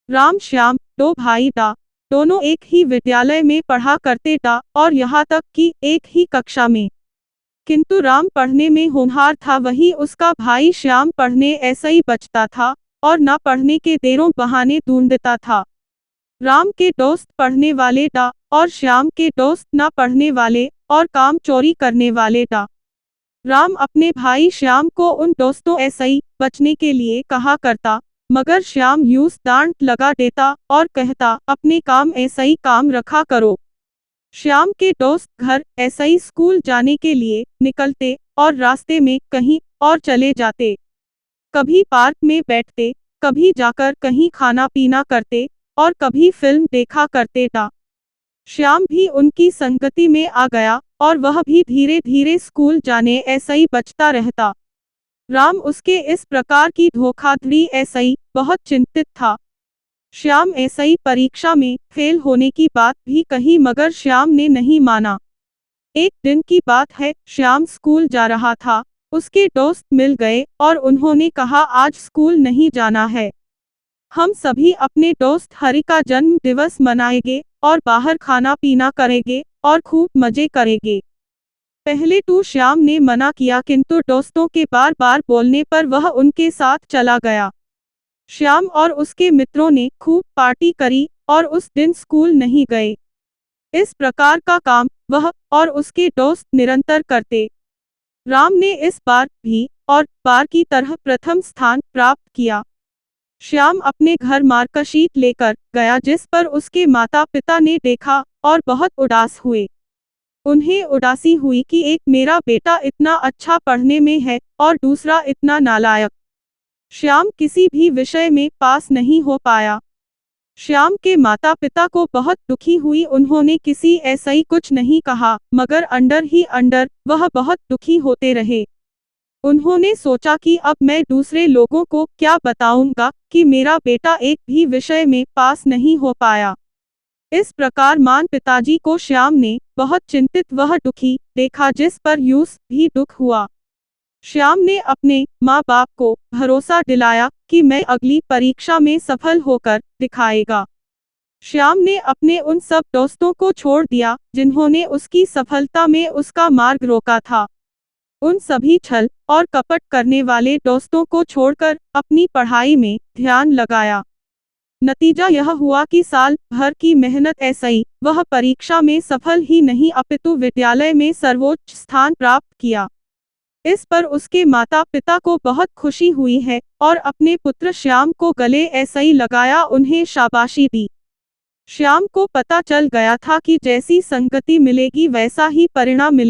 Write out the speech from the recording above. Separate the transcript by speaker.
Speaker 1: राम श्याम दो भाई था। दोनों एक ही विद्यालय में पढ़ा करते था और यहाँ तक कि एक ही कक्षा में। किंतु राम पढ़ने में होनहार था, वहीं उसका भाई श्याम पढ़ने ऐसा ही बचता था और न पढ़ने के देरों बहाने ढूंढता था। राम के दोस्त पढ़ने वाले था और श्याम के दोस्त न पढ़ने वाले और काम चोरी करने वाले था। राम अपने भाई श्याम को उन दोस्तों ऐसा ही बचने के लिए कहा करता, मगर श्याम यूं डांट लगा देता और कहता, अपने काम ऐसा ही काम रखा करो। श्याम के दोस्त घर ऐसा ही स्कूल जाने के लिए निकलते और रास्ते में कहीं और चले जाते। कभी पार्क में बैठते, कभी जाकर कहीं खाना पीना करते और कभी फिल्म देखा करते था। श्याम भी उनकी संगति में आ गया और वह भी धीरे धीरे स्कूल जाने ऐसा ही बचता रहता। राम उसके इस प्रकार की धोखाधड़ी ऐसा ही बहुत चिंतित था। श्याम ऐसा ही परीक्षा में फेल होने की बात भी कही, मगर श्याम ने नहीं माना। एक दिन की बात है, श्याम स्कूल जा रहा था, उसके दोस्त मिल गए और उन्होंने कहा, आज स्कूल नहीं जाना है। हम सभी अपने दोस्त हरि का जन्म दिवस मनाएंगे और बाहर खाना पीना करेंगे और खूब मजे करेंगे। पहले तो श्याम ने मना किया, किंतु दोस्तों के बार बार बोलने पर वह उनके साथ चला गया। श्याम और उसके मित्रों ने खूब पार्टी करी और उस दिन स्कूल नहीं गए। इस प्रकार का काम वह और उसके दोस्त निरंतर करते। राम ने इस बार भी और बार की तरह प्रथम स्थान प्राप्त किया। श्याम अपने घर मार्कशीट लेकर गया, जिस पर उसके माता पिता ने देखा और बहुत उदास हुए। उन्हें उदासी हुई कि एक मेरा बेटा इतना अच्छा पढ़ने में है और दूसरा इतना नालायक। श्याम किसी भी विषय में पास नहीं हो पाया। श्याम के माता पिता को बहुत दुखी हुई। उन्होंने किसी ऐसा ही कुछ नहीं कहा, मगर अंदर ही अंदर वह बहुत दुखी होते रहे। उन्होंने सोचा कि अब मैं दूसरे लोगों को क्या बताऊंगा कि मेरा बेटा एक भी विषय में पास नहीं हो पाया। इस प्रकार मान पिताजी को श्याम ने बहुत चिंतित वह दुखी देखा, जिस पर यूस भी दुख हुआ। श्याम ने अपने माँ बाप को भरोसा दिलाया कि मैं अगली परीक्षा में सफल होकर दिखाएगा। श्याम ने अपने उन सब दोस्तों को छोड़ दिया जिन्होंने उसकी सफलता में उसका मार्ग रोका था। उन सभी छल और कपट करने वाले दोस्तों को छोड़कर अपनी पढ़ाई में ध्यान लगाया। नतीजा यह हुआ कि साल भर की मेहनत ऐसा ही वह परीक्षा में सफल ही नहीं अपितु विद्यालय में सर्वोच्च स्थान प्राप्त किया। इस पर उसके माता पिता को बहुत खुशी हुई है और अपने पुत्र श्याम को गले ऐसा ही लगाया, उन्हें शाबाशी दी। श्याम को पता चल गया था कि जैसी संगति मिलेगी वैसा ही परिणाम मिलेगा।